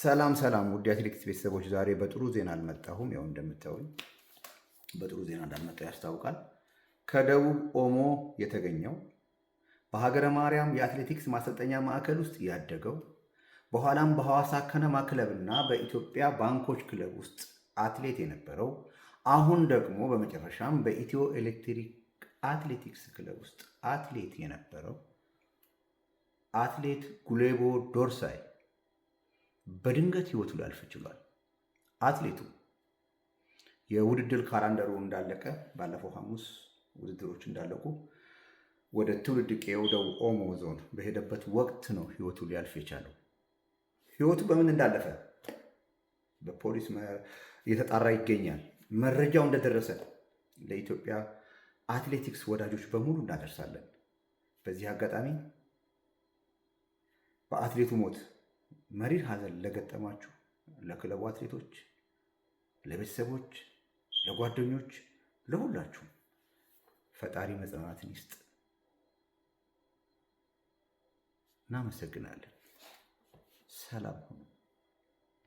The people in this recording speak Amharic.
ሰላም ሰላም ውድ የአትሌቲክስ ቤተሰቦች፣ ዛሬ በጥሩ ዜና አልመጣሁም። ያው እንደምታዩኝ በጥሩ ዜና እንዳልመጣሁ ያስታውቃል። ከደቡብ ኦሞ የተገኘው በሀገረ ማርያም የአትሌቲክስ ማሰልጠኛ ማዕከል ውስጥ ያደገው በኋላም በሐዋሳ ከነማ ክለብ እና በኢትዮጵያ ባንኮች ክለብ ውስጥ አትሌት የነበረው አሁን ደግሞ በመጨረሻም በኢትዮ ኤሌክትሪክ አትሌቲክስ ክለብ ውስጥ አትሌት የነበረው አትሌት ጉሌቦ ዶርሳይ በድንገት ህይወቱ ሊያልፍ ችሏል። አትሌቱ የውድድር ካላንደሩ እንዳለቀ ባለፈው ሐሙስ ውድድሮች እንዳለቁ ወደ ትውልድ ቀዬው ደቡብ ኦሞ ዞን በሄደበት ወቅት ነው ህይወቱ ሊያልፍ የቻለው። ህይወቱ በምን እንዳለፈ በፖሊስ እየተጣራ ይገኛል። መረጃው እንደደረሰ ለኢትዮጵያ አትሌቲክስ ወዳጆች በሙሉ እናደርሳለን። በዚህ አጋጣሚ በአትሌቱ ሞት መሪር ሐዘን ለገጠማችሁ ለክለቡ አትሌቶች፣ ለቤተሰቦች፣ ለጓደኞች፣ ለሁላችሁ ፈጣሪ መጽናናትን ይስጥ። እናመሰግናለን። ሰላም ሁኑ።